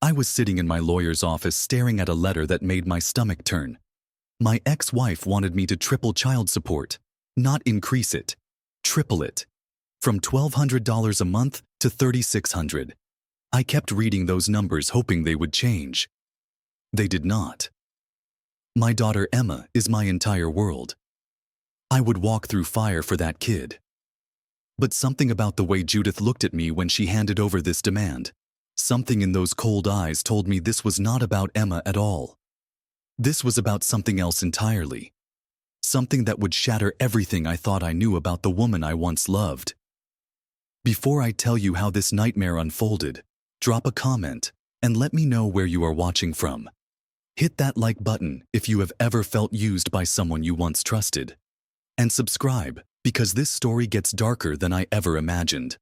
I was sitting in my lawyer's office staring at a letter that made my stomach turn. My ex-wife wanted me to triple child support, not increase it, triple it, from $1,200 a month to $3,600. I kept reading those numbers hoping they would change. They did not. My daughter Emma is my entire world. I would walk through fire for that kid. But something about the way Judith looked at me when she handed over this demand, something in those cold eyes told me this was not about Emma at all. This was about something else entirely. Something that would shatter everything I thought I knew about the woman I once loved. Before I tell you how this nightmare unfolded, drop a comment and let me know where you are watching from. Hit that like button if you have ever felt used by someone you once trusted. And subscribe, because this story gets darker than I ever imagined.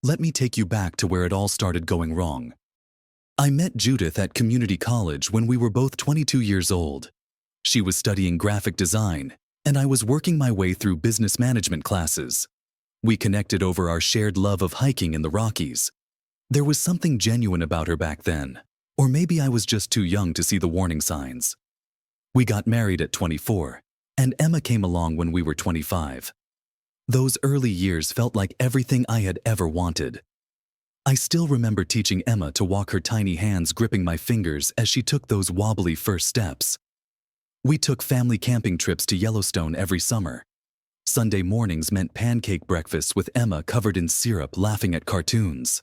Let me take you back to where it all started going wrong. I met Judith at community college when we were both 22 years old. She was studying graphic design, and I was working my way through business management classes. We connected over our shared love of hiking in the Rockies. There was something genuine about her back then, or maybe I was just too young to see the warning signs. We got married at 24, and Emma came along when we were 25. Those early years felt like everything I had ever wanted. I still remember teaching Emma to walk, her tiny hands gripping my fingers as she took those wobbly first steps. We took family camping trips to Yellowstone every summer. Sunday mornings meant pancake breakfasts with Emma covered in syrup, laughing at cartoons.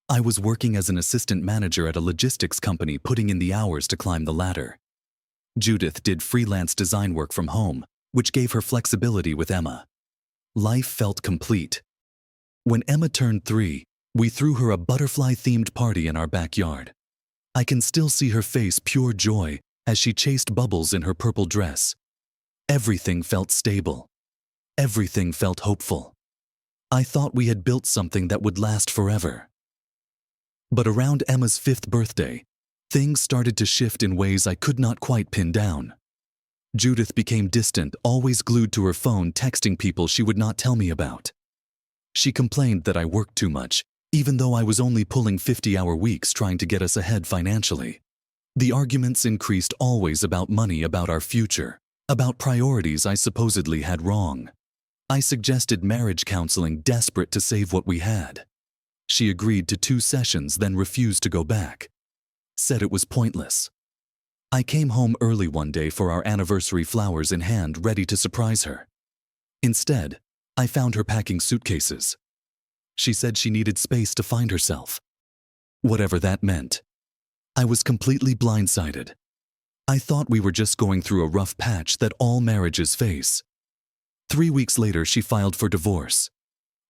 I was working as an assistant manager at a logistics company, putting in the hours to climb the ladder. Judith did freelance design work from home, which gave her flexibility with Emma. Life felt complete. When Emma turned 3, we threw her a butterfly-themed party in our backyard. I can still see her face, pure joy, as she chased bubbles in her purple dress. Everything felt stable. Everything felt hopeful. I thought we had built something that would last forever. But around Emma's 5th birthday, things started to shift in ways I could not quite pin down. Judith became distant, always glued to her phone, texting people she would not tell me about. She complained that I worked too much, even though I was only pulling 50-hour weeks trying to get us ahead financially. The arguments increased, always about money, about our future, about priorities I supposedly had wrong. I suggested marriage counseling, desperate to save what we had. She agreed to 2 sessions, then refused to go back. Said it was pointless. I came home early one day for our anniversary, flowers in hand, ready to surprise her. Instead, I found her packing suitcases. She said she needed space to find herself. Whatever that meant. I was completely blindsided. I thought we were just going through a rough patch that all marriages face. 3 weeks later, she filed for divorce.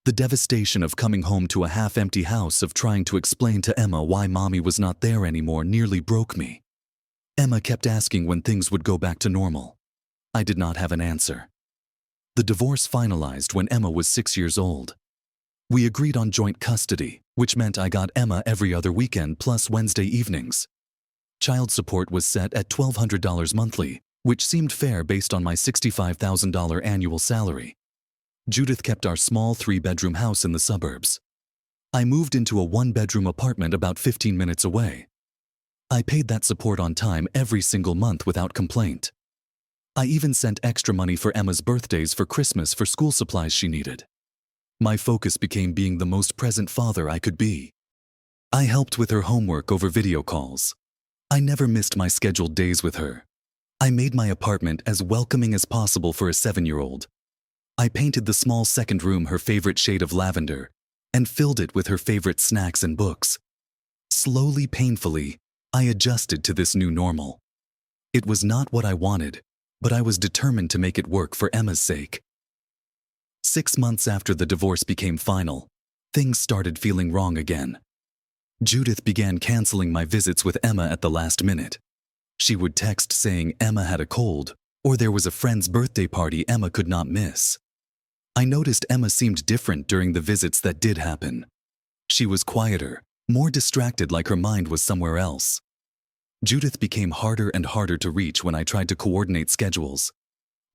The devastation of coming home to a half-empty house, of trying to explain to Emma why mommy was not there anymore, nearly broke me. Emma kept asking when things would go back to normal. I did not have an answer. The divorce finalized when Emma was 6 years old. We agreed on joint custody, which meant I got Emma every other weekend plus Wednesday evenings. Child support was set at $1,200 monthly, which seemed fair based on my $65,000 annual salary. Judith kept our small 3-bedroom house in the suburbs. I moved into a 1-bedroom apartment about 15 minutes away. I paid that support on time every single month without complaint. I even sent extra money for Emma's birthdays, for Christmas, for school supplies she needed. My focus became being the most present father I could be. I helped with her homework over video calls. I never missed my scheduled days with her. I made my apartment as welcoming as possible for a 7-year-old. I painted the small second room her favorite shade of lavender and filled it with her favorite snacks and books. Slowly, painfully, I adjusted to this new normal. It was not what I wanted, but I was determined to make it work for Emma's sake. 6 months after the divorce became final, things started feeling wrong again. Judith began canceling my visits with Emma at the last minute. She would text saying Emma had a cold, or there was a friend's birthday party Emma could not miss. I noticed Emma seemed different during the visits that did happen. She was quieter, more distracted, like her mind was somewhere else. Judith became harder and harder to reach when I tried to coordinate schedules.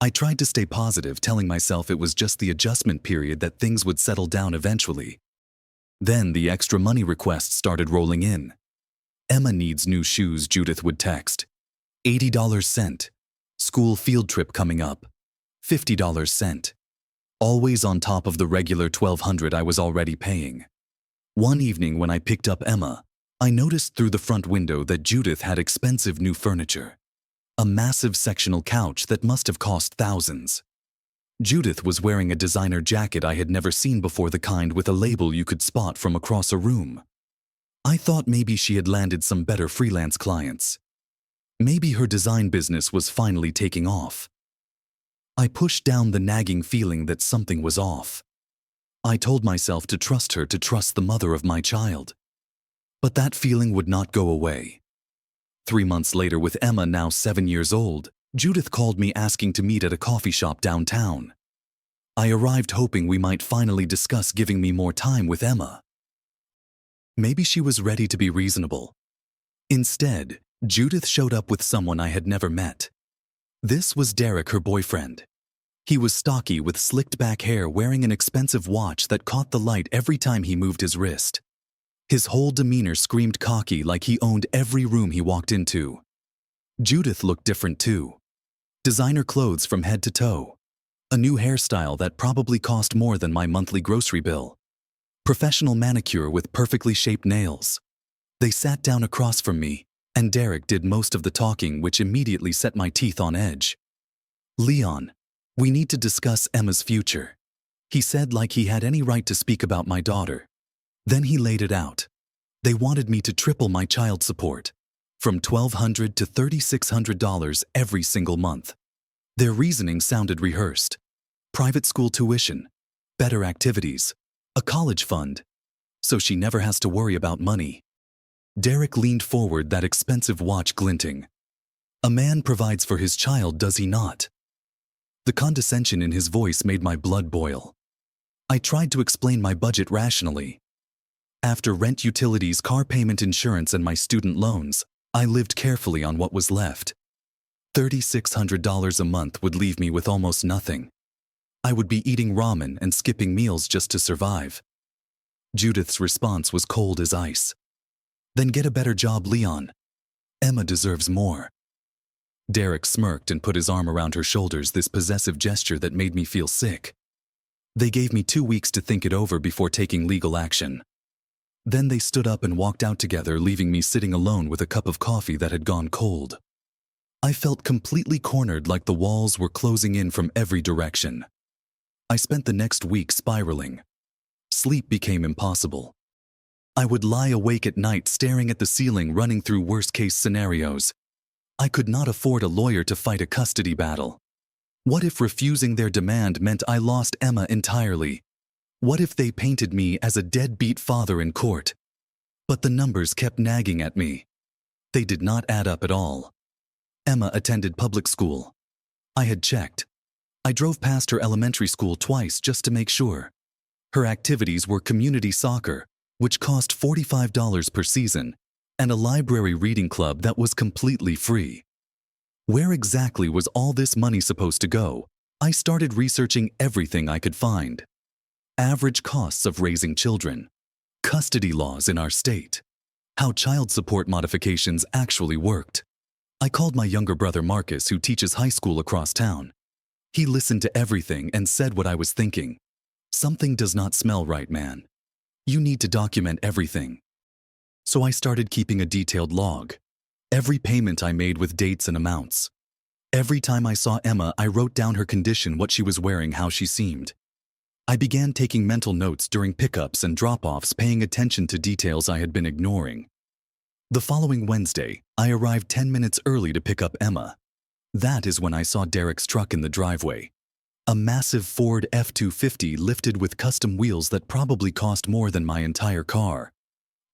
I tried to stay positive, telling myself it was just the adjustment period, that things would settle down eventually. Then the extra money requests started rolling in. Emma needs new shoes, Judith would text. $80 sent. School field trip coming up. $50 sent. Always on top of the regular $1,200 I was already paying. One evening when I picked up Emma, I noticed through the front window that Judith had expensive new furniture. A massive sectional couch that must have cost thousands. Judith was wearing a designer jacket I had never seen before, the kind with a label you could spot from across a room. I thought maybe she had landed some better freelance clients. Maybe her design business was finally taking off. I pushed down the nagging feeling that something was off. I told myself to trust her, to trust the mother of my child. But that feeling would not go away. 3 months later, with Emma now 7 years old, Judith called me asking to meet at a coffee shop downtown. I arrived hoping we might finally discuss giving me more time with Emma. Maybe she was ready to be reasonable. Instead, Judith showed up with someone I had never met. This was Derek, her boyfriend. He was stocky with slicked back hair, wearing an expensive watch that caught the light every time he moved his wrist. His whole demeanor screamed cocky, like he owned every room he walked into. Judith looked different too. Designer clothes from head to toe. A new hairstyle that probably cost more than my monthly grocery bill. Professional manicure with perfectly shaped nails. They sat down across from me, and Derek did most of the talking, which immediately set my teeth on edge. "Leon, we need to discuss Emma's future," he said, like he had any right to speak about my daughter. Then he laid it out. They wanted me to triple my child support, from $1,200 to $3,600 every single month. Their reasoning sounded rehearsed. Private school tuition, better activities, a college fund, so she never has to worry about money. Derek leaned forward, that expensive watch glinting. A man provides for his child, does he not? The condescension in his voice made my blood boil. I tried to explain my budget rationally. After rent, utilities, car payment, insurance, and my student loans, I lived carefully on what was left. $3,600 a month would leave me with almost nothing. I would be eating ramen and skipping meals just to survive. Judith's response was cold as ice. "Then get a better job, Leon. Emma deserves more." Derek smirked and put his arm around her shoulders, this possessive gesture that made me feel sick. They gave me 2 weeks to think it over before taking legal action. Then they stood up and walked out together, leaving me sitting alone with a cup of coffee that had gone cold. I felt completely cornered, like the walls were closing in from every direction. I spent the next week spiraling. Sleep became impossible. I would lie awake at night staring at the ceiling, running through worst-case scenarios. I could not afford a lawyer to fight a custody battle. What if refusing their demand meant I lost Emma entirely? What if they painted me as a deadbeat father in court? But the numbers kept nagging at me. They did not add up at all. Emma attended public school. I had checked. I drove past her elementary school twice just to make sure. Her activities were community soccer, which cost $45 per season, and a library reading club that was completely free. Where exactly was all this money supposed to go? I started researching everything I could find. Average costs of raising children, custody laws in our state, how child support modifications actually worked. I called my younger brother Marcus, who teaches high school across town. He listened to everything and said what I was thinking. "Something does not smell right, man. You need to document everything." So I started keeping a detailed log. Every payment I made with dates and amounts. Every time I saw Emma, I wrote down her condition, what she was wearing, how she seemed. I began taking mental notes during pickups and drop-offs, paying attention to details I had been ignoring. The following Wednesday, I arrived 10 minutes early to pick up Emma. That is when I saw Derek's truck in the driveway. A massive Ford F-250 lifted with custom wheels that probably cost more than my entire car.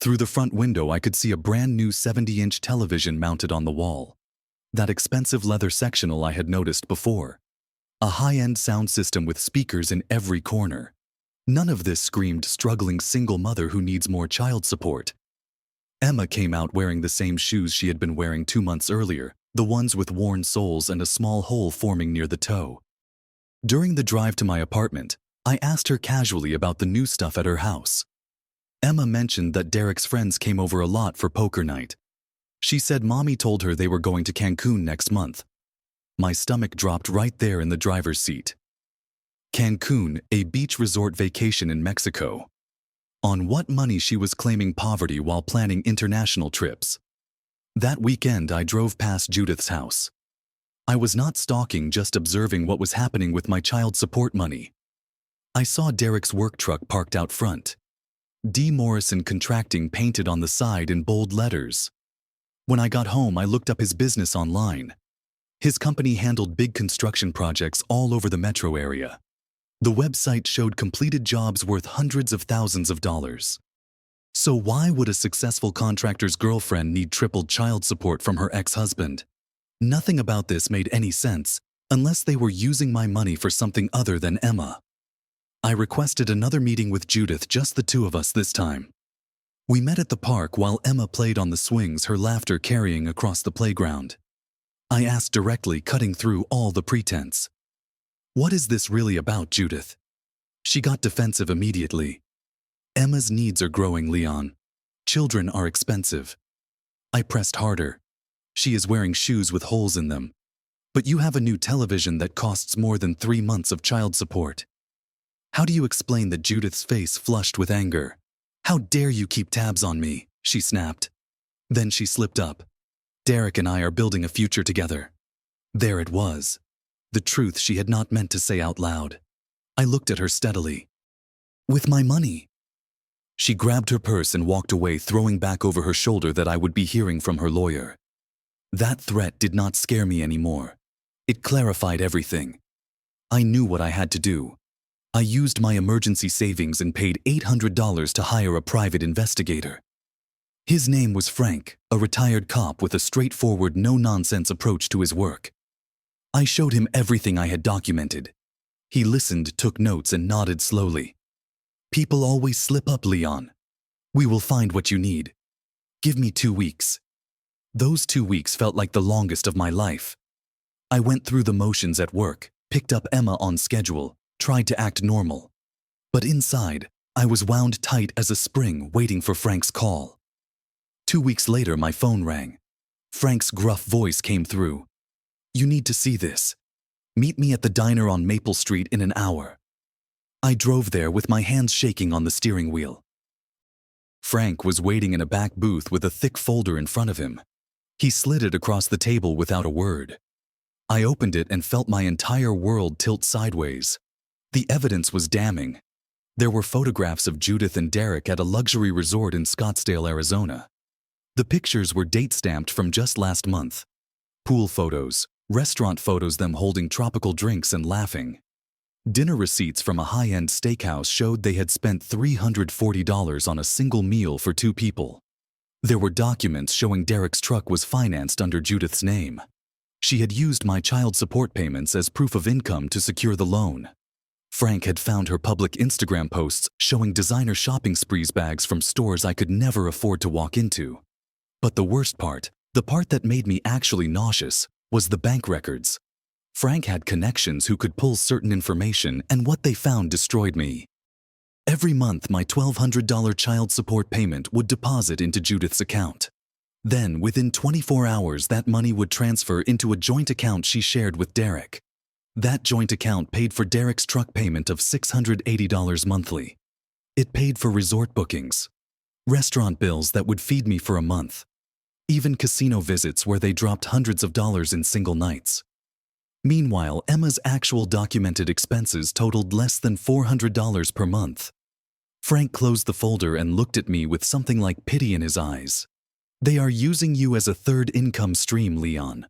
Through the front window, I could see a brand new 70-inch television mounted on the wall. That expensive leather sectional I had noticed before. A high-end sound system with speakers in every corner. None of this screamed struggling single mother who needs more child support. Emma came out wearing the same shoes she had been wearing 2 months earlier, the ones with worn soles and a small hole forming near the toe. During the drive to my apartment, I asked her casually about the new stuff at her house. Emma mentioned that Derek's friends came over a lot for poker night, She said Mommy told her they were going to Cancun next month. My stomach dropped right there in the driver's seat. Cancun, a beach resort vacation in Mexico. On what money she was claiming poverty while planning international trips. That weekend I drove past Judith's house. I was not stalking, just observing what was happening with my child support money. I saw Derek's work truck parked out front. D. Morrison Contracting painted on the side in bold letters. When I got home, I looked up his business online. His company handled big construction projects all over the metro area. The website showed completed jobs worth hundreds of thousands of dollars. So why would a successful contractor's girlfriend need tripled child support from her ex-husband? Nothing about this made any sense, unless they were using my money for something other than Emma. I requested another meeting with Judith, just the two of us this time. We met at the park while Emma played on the swings, her laughter carrying across the playground. I asked directly, cutting through all the pretense. What is this really about, Judith? She got defensive immediately. Emma's needs are growing, Leon. Children are expensive. I pressed harder. She is wearing shoes with holes in them. But you have a new television that costs more than 3 months of child support. How do you explain that? Judith's face flushed with anger. How dare you keep tabs on me, she snapped. Then she slipped up. Derek and I are building a future together. There it was. The truth she had not meant to say out loud. I looked at her steadily. With my money. She grabbed her purse and walked away, throwing back over her shoulder that I would be hearing from her lawyer. That threat did not scare me anymore. It clarified everything. I knew what I had to do. I used my emergency savings and paid $800 to hire a private investigator. His name was Frank, a retired cop with a straightforward, no-nonsense approach to his work. I showed him everything I had documented. He listened, took notes, and nodded slowly. People always slip up, Leon. We will find what you need. Give me 2 weeks. Those 2 weeks felt like the longest of my life. I went through the motions at work, picked up Emma on schedule, tried to act normal. But inside, I was wound tight as a spring, waiting for Frank's call. 2 weeks later, my phone rang. Frank's gruff voice came through. You need to see this. Meet me at the diner on Maple Street in an hour. I drove there with my hands shaking on the steering wheel. Frank was waiting in a back booth with a thick folder in front of him. He slid it across the table without a word. I opened it and felt my entire world tilt sideways. The evidence was damning. There were photographs of Judith and Derek at a luxury resort in Scottsdale, Arizona. The pictures were date-stamped from just last month. Pool photos, restaurant photos, them holding tropical drinks and laughing. Dinner receipts from a high-end steakhouse showed they had spent $340 on a single meal for 2 people. There were documents showing Derek's truck was financed under Judith's name. She had used my child support payments as proof of income to secure the loan. Frank had found her public Instagram posts showing designer shopping sprees, bags from stores I could never afford to walk into. But the worst part, the part that made me actually nauseous, was the bank records. Frank had connections who could pull certain information, and what they found destroyed me. Every month, my $1,200 child support payment would deposit into Judith's account. Then, within 24 hours, that money would transfer into a joint account she shared with Derek. That joint account paid for Derek's truck payment of $680 monthly. It paid for resort bookings, restaurant bills that would feed me for a month, even casino visits where they dropped hundreds of dollars in single nights. Meanwhile, Emma's actual documented expenses totaled less than $400 per month. Frank closed the folder and looked at me with something like pity in his eyes. They are using you as a third income stream, Leon.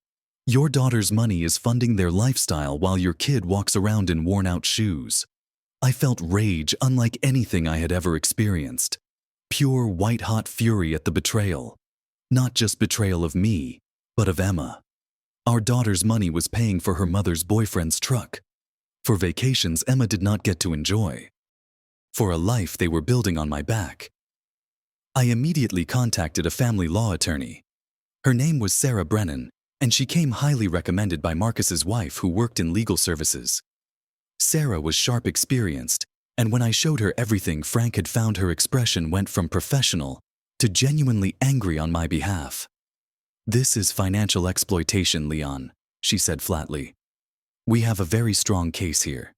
Your daughter's money is funding their lifestyle while your kid walks around in worn-out shoes. I felt rage unlike anything I had ever experienced. Pure white-hot fury at the betrayal. Not just betrayal of me, but of Emma. Our daughter's money was paying for her mother's boyfriend's truck. For vacations Emma did not get to enjoy. For a life they were building on my back. I immediately contacted a family law attorney. Her name was Sarah Brennan, and she came highly recommended by Marcus's wife, who worked in legal services. Sarah was sharp, experienced, and when I showed her everything Frank had found, her expression went from professional to genuinely angry on my behalf. "This is financial exploitation, Leon," she said flatly. "We have a very strong case here."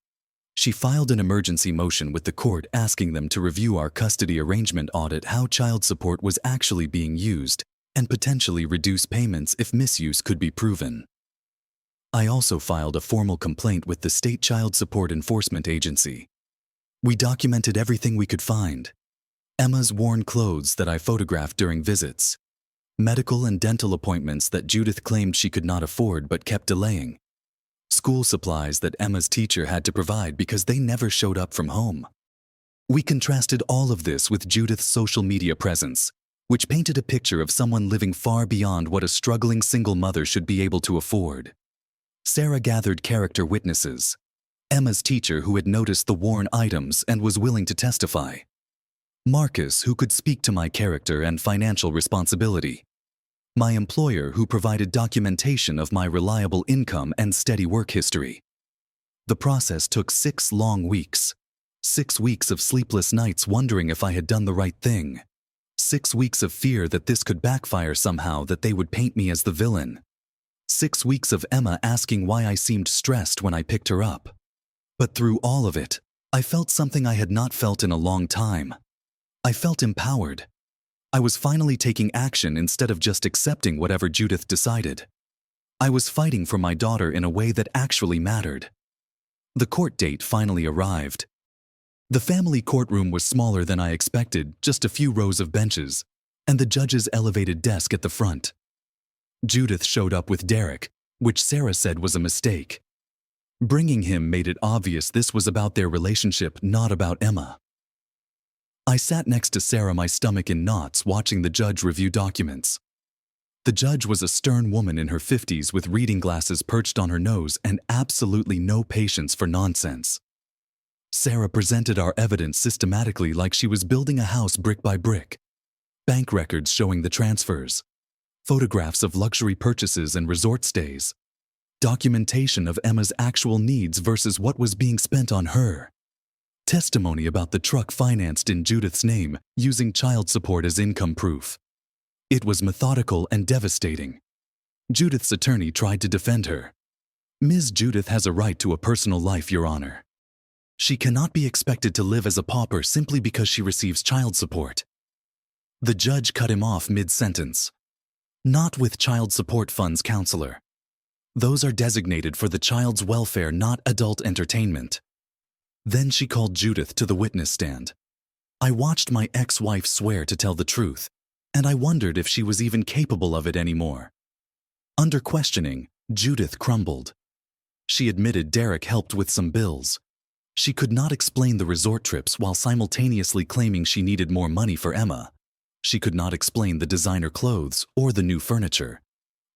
She filed an emergency motion with the court asking them to review our custody arrangement audit how child support was actually being used and potentially reduce payments if misuse could be proven. I also filed a formal complaint with the State Child Support Enforcement Agency. We documented everything we could find. Emma's worn clothes that I photographed during visits, medical and dental appointments that Judith claimed she could not afford but kept delaying, school supplies that Emma's teacher had to provide because they never showed up from home. We contrasted all of this with Judith's social media presence, which painted a picture of someone living far beyond what a struggling single mother should be able to afford. Sarah gathered character witnesses. Emma's teacher who had noticed the worn items and was willing to testify. Marcus who could speak to my character and financial responsibility. My employer who provided documentation of my reliable income and steady work history. The process took 6 long weeks. 6 weeks of sleepless nights wondering if I had done the right thing. 6 weeks of fear that this could backfire somehow, that they would paint me as the villain. 6 weeks of Emma asking why I seemed stressed when I picked her up. But through all of it, I felt something I had not felt in a long time. I felt empowered. I was finally taking action instead of just accepting whatever Judith decided. I was fighting for my daughter in a way that actually mattered. The court date finally arrived. The family courtroom was smaller than I expected, just a few rows of benches, and the judge's elevated desk at the front. Judith showed up with Derek, which Sarah said was a mistake. Bringing him made it obvious this was about their relationship, not about Emma. I sat next to Sarah, my stomach in knots, watching the judge review documents. The judge was a stern woman in her 50s with reading glasses perched on her nose and absolutely no patience for nonsense. Sarah presented our evidence systematically like she was building a house brick by brick. Bank records showing the transfers, photographs of luxury purchases and resort stays, documentation of Emma's actual needs versus what was being spent on her, testimony about the truck financed in Judith's name using child support as income proof. It was methodical and devastating. Judith's attorney tried to defend her. "Ms. Judith has a right to a personal life, Your Honor. She cannot be expected to live as a pauper simply because she receives child support." The judge cut him off mid-sentence. "Not with child support funds, counselor. Those are designated for the child's welfare, not adult entertainment." Then she called Judith to the witness stand. I watched my ex-wife swear to tell the truth, and I wondered if she was even capable of it anymore. Under questioning, Judith crumbled. She admitted Derek helped with some bills. She could not explain the resort trips while simultaneously claiming she needed more money for Emma. She could not explain the designer clothes or the new furniture.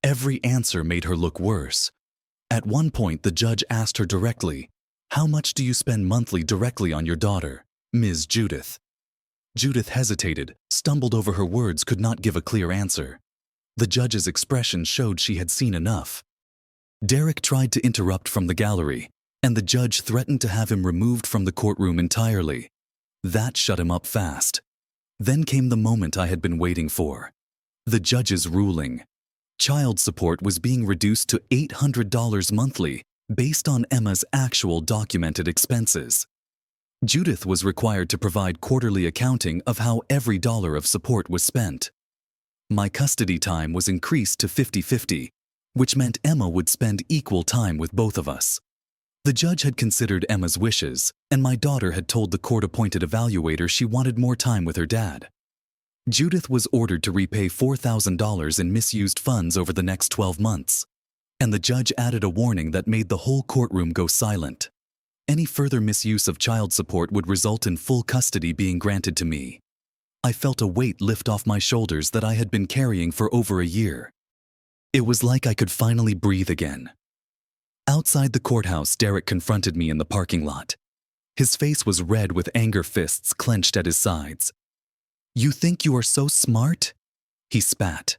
Every answer made her look worse. At one point, the judge asked her directly, "How much do you spend monthly directly on your daughter, Ms. Judith?" Judith hesitated, stumbled over her words, could not give a clear answer. The judge's expression showed she had seen enough. Derek tried to interrupt from the gallery, and the judge threatened to have him removed from the courtroom entirely. That shut him up fast. Then came the moment I had been waiting for. The judge's ruling. Child support was being reduced to $800 monthly, based on Emma's actual documented expenses. Judith was required to provide quarterly accounting of how every dollar of support was spent. My custody time was increased to 50-50, which meant Emma would spend equal time with both of us. The judge had considered Emma's wishes, and my daughter had told the court-appointed evaluator she wanted more time with her dad. Judith was ordered to repay $4,000 in misused funds over the next 12 months, and the judge added a warning that made the whole courtroom go silent. Any further misuse of child support would result in full custody being granted to me. I felt a weight lift off my shoulders that I had been carrying for over a year. It was like I could finally breathe again. Outside the courthouse, Derek confronted me in the parking lot. His face was red with anger, fists clenched at his sides. "You think you are so smart?" he spat.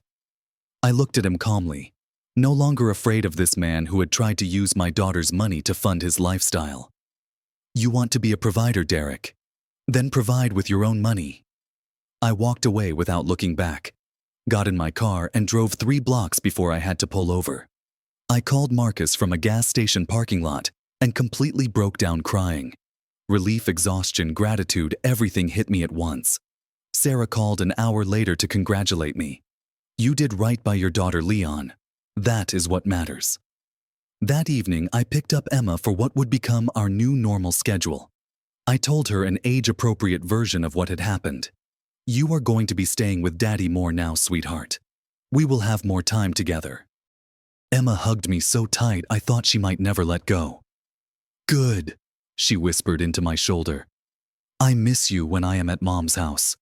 I looked at him calmly, no longer afraid of this man who had tried to use my daughter's money to fund his lifestyle. "You want to be a provider, Derek? Then provide with your own money." I walked away without looking back. got in my car, and drove 3 blocks before I had to pull over. I called Marcus from a gas station parking lot and completely broke down crying. Relief, exhaustion, gratitude, everything hit me at once. Sarah called an hour later to congratulate me. "You did right by your daughter, Leon. That is what matters." That evening, I picked up Emma for what would become our new normal schedule. I told her an age-appropriate version of what had happened. "You are going to be staying with Daddy more now, sweetheart. We will have more time together." Emma hugged me so tight I thought she might never let go. "Good," she whispered into my shoulder. "I miss you when I am at Mom's house."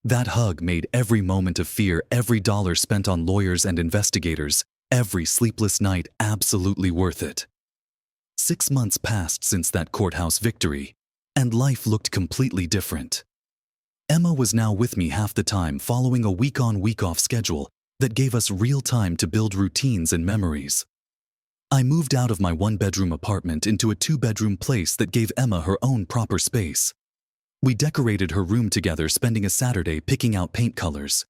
That hug made every moment of fear, every dollar spent on lawyers and investigators, every sleepless night absolutely worth it. 6 months passed since that courthouse victory, and life looked completely different. Emma was now with me half the time, following a week-on, week-off schedule that gave us real time to build routines and memories. I moved out of my 1-bedroom apartment into a 2-bedroom place that gave Emma her own proper space. We decorated her room together, spending a Saturday picking out paint colors.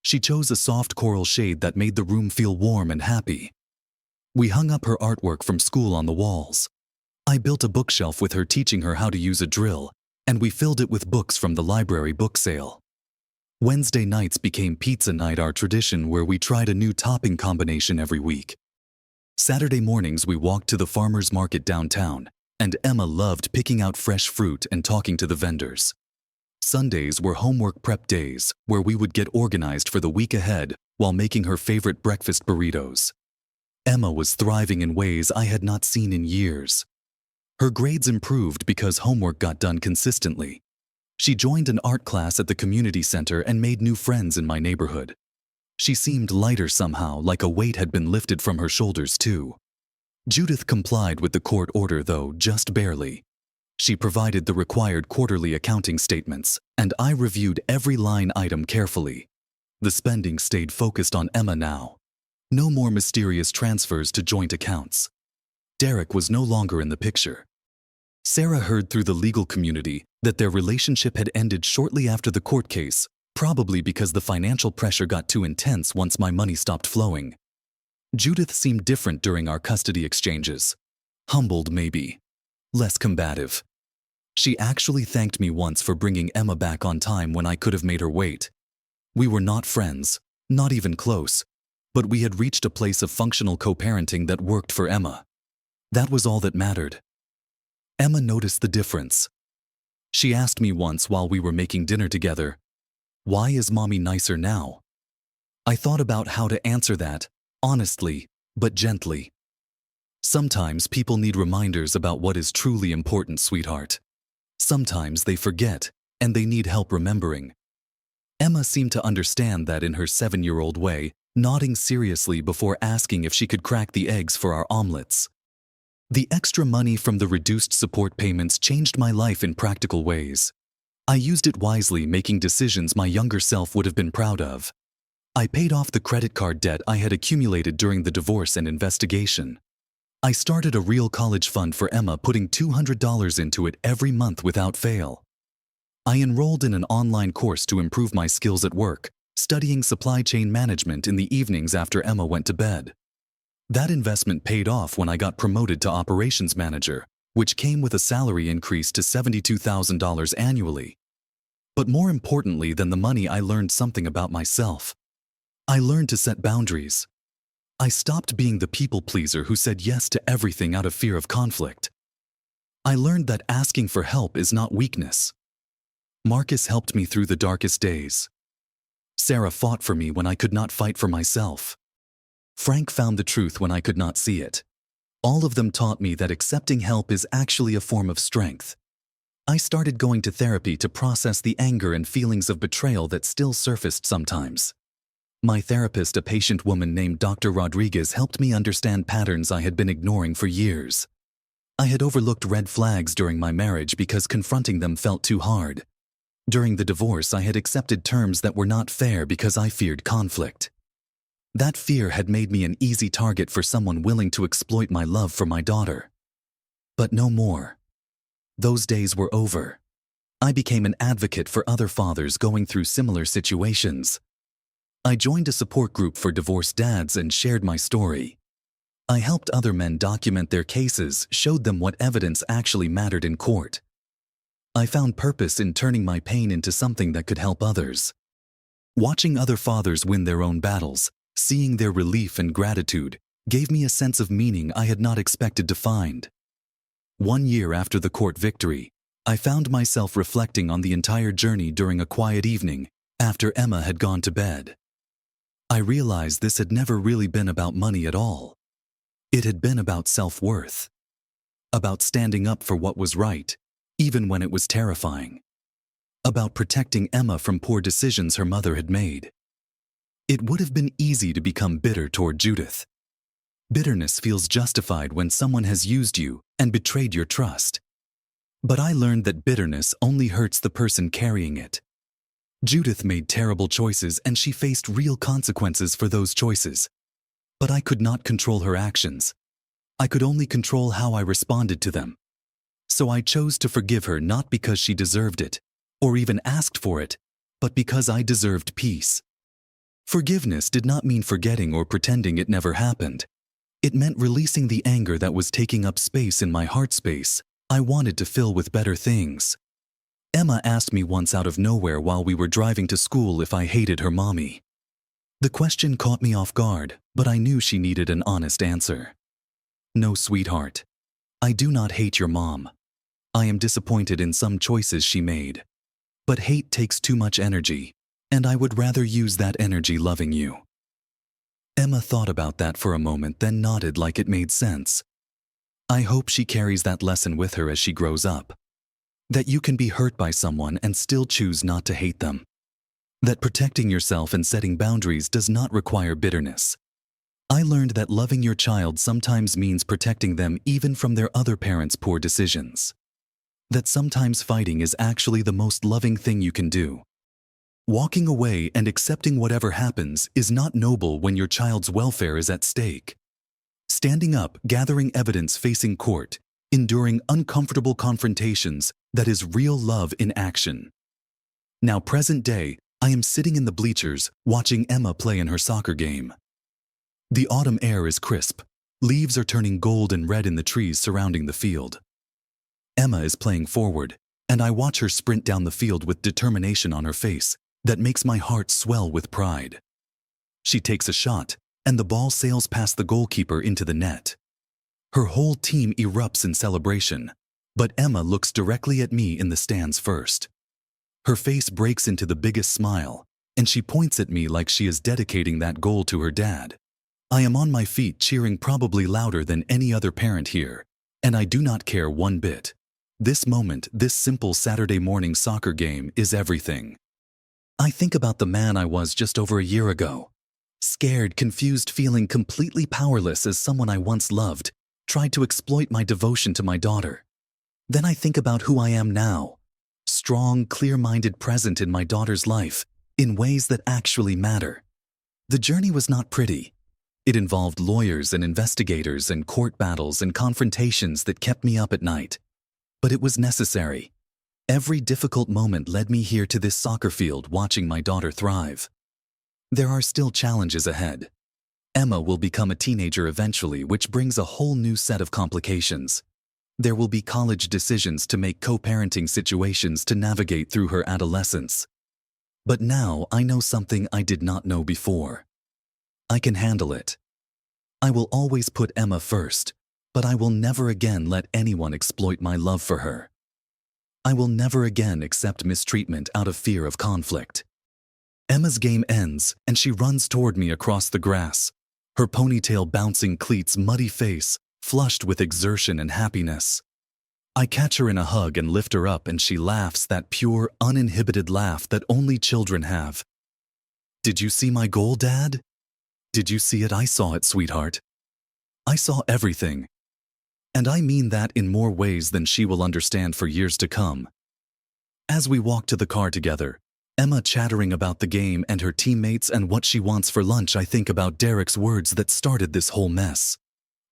She chose a soft coral shade that made the room feel warm and happy. We hung up her artwork from school on the walls. I built a bookshelf with her, teaching her how to use a drill, and we filled it with books from the library book sale. Wednesday nights became pizza night, our tradition where we tried a new topping combination every week. Saturday mornings we walked to the farmer's market downtown, and Emma loved picking out fresh fruit and talking to the vendors. Sundays were homework prep days where we would get organized for the week ahead while making her favorite breakfast burritos. Emma was thriving in ways I had not seen in years. Her grades improved because homework got done consistently. She joined an art class at the community center and made new friends in my neighborhood. She seemed lighter somehow, like a weight had been lifted from her shoulders too. Judith complied with the court order, though just barely. She provided the required quarterly accounting statements, and I reviewed every line item carefully. The spending stayed focused on Emma now. No more mysterious transfers to joint accounts. Derek was no longer in the picture. Sarah heard through the legal community that their relationship had ended shortly after the court case, probably because the financial pressure got too intense once my money stopped flowing. Judith seemed different during our custody exchanges. Humbled, maybe. Less combative. She actually thanked me once for bringing Emma back on time when I could have made her wait. We were not friends, not even close, but we had reached a place of functional co-parenting that worked for Emma. That was all that mattered. Emma noticed the difference. She asked me once while we were making dinner together, "Why is Mommy nicer now?" I thought about how to answer that, honestly, but gently. Sometimes people need reminders about what is truly important, sweetheart. Sometimes they forget, and they need help remembering. Emma seemed to understand that in her 7-year-old way, nodding seriously before asking if she could crack the eggs for our omelets. The extra money from the reduced support payments changed my life in practical ways. I used it wisely, making decisions my younger self would have been proud of. I paid off the credit card debt I had accumulated during the divorce and investigation. I started a real college fund for Emma, putting $200 into it every month without fail. I enrolled in an online course to improve my skills at work, studying supply chain management in the evenings after Emma went to bed. That investment paid off when I got promoted to operations manager, which came with a salary increase to $72,000 annually. But more importantly than the money, I learned something about myself. I learned to set boundaries. I stopped being the people pleaser who said yes to everything out of fear of conflict. I learned that asking for help is not weakness. Marcus helped me through the darkest days. Sarah fought for me when I could not fight for myself. Frank found the truth when I could not see it. All of them taught me that accepting help is actually a form of strength. I started going to therapy to process the anger and feelings of betrayal that still surfaced sometimes. My therapist, a patient woman named Dr. Rodriguez, helped me understand patterns I had been ignoring for years. I had overlooked red flags during my marriage because confronting them felt too hard. During the divorce, I had accepted terms that were not fair because I feared conflict. That fear had made me an easy target for someone willing to exploit my love for my daughter. But no more. Those days were over. I became an advocate for other fathers going through similar situations. I joined a support group for divorced dads and shared my story. I helped other men document their cases, showed them what evidence actually mattered in court. I found purpose in turning my pain into something that could help others. Watching other fathers win their own battles, seeing their relief and gratitude, gave me a sense of meaning I had not expected to find. 1 year after the court victory, I found myself reflecting on the entire journey during a quiet evening after Emma had gone to bed. I realized this had never really been about money at all. It had been about self-worth. About standing up for what was right, even when it was terrifying. About protecting Emma from poor decisions her mother had made. It would have been easy to become bitter toward Judith. Bitterness feels justified when someone has used you and betrayed your trust. But I learned that bitterness only hurts the person carrying it. Judith made terrible choices and she faced real consequences for those choices. But I could not control her actions. I could only control how I responded to them. So I chose to forgive her not because she deserved it, or even asked for it, but because I deserved peace. Forgiveness did not mean forgetting or pretending it never happened. It meant releasing the anger that was taking up space in my heart space I wanted to fill with better things. Emma asked me once out of nowhere while we were driving to school if I hated her mommy. The question caught me off guard, but I knew she needed an honest answer. No, sweetheart. I do not hate your mom. I am disappointed in some choices she made. But hate takes too much energy, and I would rather use that energy loving you. Emma thought about that for a moment, then nodded like it made sense. I hope she carries that lesson with her as she grows up. That you can be hurt by someone and still choose not to hate them. That protecting yourself and setting boundaries does not require bitterness. I learned that loving your child sometimes means protecting them even from their other parents' poor decisions. That sometimes fighting is actually the most loving thing you can do. Walking away and accepting whatever happens is not noble when your child's welfare is at stake. Standing up, gathering evidence, facing court, enduring uncomfortable confrontations, that is real love in action. Now, present day, I am sitting in the bleachers watching Emma play in her soccer game. The autumn air is crisp. Leaves are turning gold and red in the trees surrounding the field. Emma is playing forward, and I watch her sprint down the field with determination on her face that makes my heart swell with pride. She takes a shot, and the ball sails past the goalkeeper into the net. Her whole team erupts in celebration, but Emma looks directly at me in the stands first. Her face breaks into the biggest smile, and she points at me like she is dedicating that goal to her dad. I am on my feet cheering, probably louder than any other parent here, and I do not care one bit. This moment, this simple Saturday morning soccer game, is everything. I think about the man I was just over a year ago. Scared, confused, feeling completely powerless as someone I once loved, tried to exploit my devotion to my daughter. Then I think about who I am now. Strong, clear-minded, present in my daughter's life, in ways that actually matter. The journey was not pretty. It involved lawyers and investigators and court battles and confrontations that kept me up at night. But it was necessary. Every difficult moment led me here to this soccer field watching my daughter thrive. There are still challenges ahead. Emma will become a teenager eventually, which brings a whole new set of complications. There will be college decisions to make, co-parenting situations to navigate through her adolescence. But now I know something I did not know before. I can handle it. I will always put Emma first, but I will never again let anyone exploit my love for her. I will never again accept mistreatment out of fear of conflict. Emma's game ends, and she runs toward me across the grass, her ponytail bouncing, cleats, muddy face, flushed with exertion and happiness. I catch her in a hug and lift her up, and she laughs, that pure, uninhibited laugh that only children have. Did you see my goal, Dad? Did you see it? I saw it, sweetheart. I saw everything. And I mean that in more ways than she will understand for years to come. As we walk to the car together, Emma chattering about the game and her teammates and what she wants for lunch, I think about Derek's words that started this whole mess.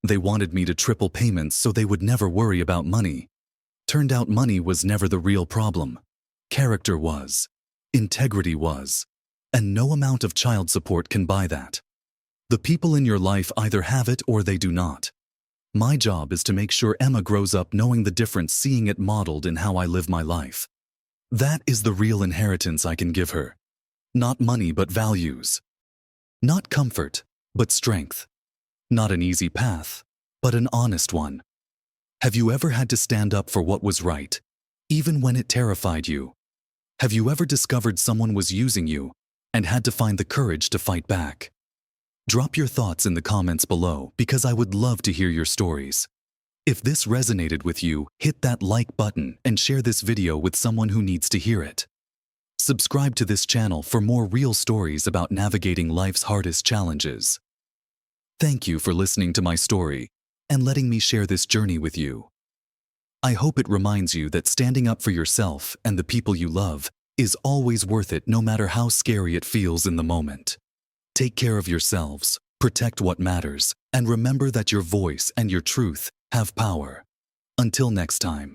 They wanted me to triple payments so they would never worry about money. Turned out money was never the real problem. Character was. Integrity was. And no amount of child support can buy that. The people in your life either have it or they do not. My job is to make sure Emma grows up knowing the difference, seeing it modeled in how I live my life. That is the real inheritance I can give her. Not money, but values. Not comfort, but strength. Not an easy path, but an honest one. Have you ever had to stand up for what was right, even when it terrified you? Have you ever discovered someone was using you and had to find the courage to fight back? Drop your thoughts in the comments below because I would love to hear your stories. If this resonated with you, hit that like button and share this video with someone who needs to hear it. Subscribe to this channel for more real stories about navigating life's hardest challenges. Thank you for listening to my story and letting me share this journey with you. I hope it reminds you that standing up for yourself and the people you love is always worth it, no matter how scary it feels in the moment. Take care of yourselves, protect what matters, and remember that your voice and your truth have power. Until next time.